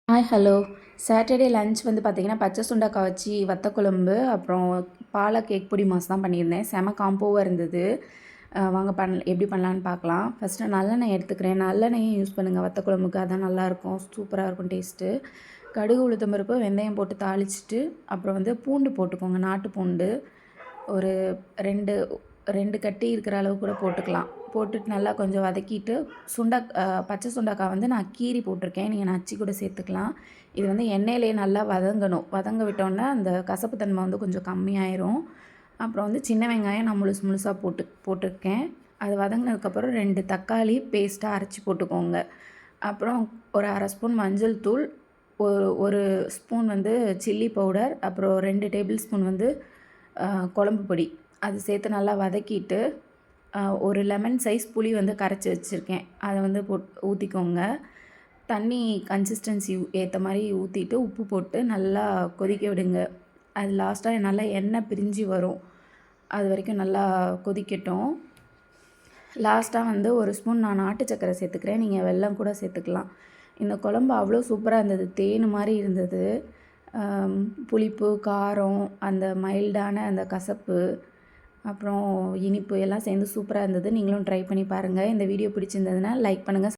Hi hello. Saturday lunch வந்து பார்த்திங்கன்னா பச்சை சுண்டக்காய் வச்சு வத்த குழம்பு, அப்புறம் பாலக் எக் பொடி மாஸ் தான் பண்ணியிருந்தேன். செம காம்போவாக இருந்தது. வாங்க எப்படி பண்ணலான்னு பார்க்கலாம். ஃபஸ்ட்டு நல்லெண்ணெய் எடுத்துக்கிறேன். நல்லெண்ணெயும் யூஸ் பண்ணுங்கள் வத்த குழம்புக்கு, அதான் நல்லாயிருக்கும், சூப்பராக இருக்கும் டேஸ்ட்டு. கடுகு, உளுத்தம் பருப்பு, வெந்தயம் போட்டு தாளிச்சிட்டு, அப்புறம் வந்து பூண்டு போட்டுக்கோங்க, நாட்டு பூண்டு. ஒரு 2 கட்டி இருக்கிற அளவு கூட போட்டுக்கலாம். போட்டுட்டு நல்லா கொஞ்சம் வதக்கிட்டு பச்சை சுண்டக்காய் வந்து நான் கீரி போட்டிருக்கேன். நீங்கள் நச்சு கூட சேர்த்துக்கலாம். இது வந்து எண்ணெயிலேயே நல்லா வதங்கணும். வதங்க விட்டோன்னே அந்த கசப்பு தன்மை வந்து கொஞ்சம் கம்மியாயிரும். அப்புறம் வந்து சின்ன வெங்காயம் நான் முழுசாக போட்டிருக்கேன். அது வதங்கினதுக்கப்புறம் 2 தக்காளி பேஸ்ட்டாக அரைச்சி போட்டுக்கோங்க. அப்புறம் ஒரு 1/2 ஸ்பூன் மஞ்சள் தூள், ஒரு ஸ்பூன் வந்து சில்லி பவுடர், அப்புறம் 2 டேபிள் ஸ்பூன் வந்து குழம்பு பொடி, அது சேர்த்து நல்லா வதக்கிட்டு, ஒரு லெமன் சைஸ் புளி வந்து கரைச்சி வச்சுருக்கேன், அதை வந்து ஊற்றிக்கோங்க. தண்ணி கன்சிஸ்டன்சி ஏற்ற மாதிரி ஊற்றிட்டு உப்பு போட்டு நல்லா கொதிக்க விடுங்க. அது லாஸ்ட்டாக நல்லா எண்ணெய் பிரிஞ்சு வரும், அது வரைக்கும் நல்லா கொதிக்கட்டும். லாஸ்ட்டாக வந்து ஒரு ஸ்பூன் நான் நாட்டு சர்க்கரை சேர்த்துக்கிறேன். நீங்கள் வெல்லம் கூட சேர்த்துக்கலாம். இந்த குழம்பு அவ்வளோ சூப்பராக இருந்தது, தேன் மாதிரி இருந்தது. புளிப்பு, காரம், அந்த மைல்டான அந்த கசப்பு, அப்புறம் இனிப்பு எல்லாம் சேர்ந்து சூப்பராக இருந்தது. நீங்களும் ட்ரை பண்ணி பாருங்கள். இந்த வீடியோ பிடிச்சிருந்ததுன்னா லைக் பண்ணுங்கள்.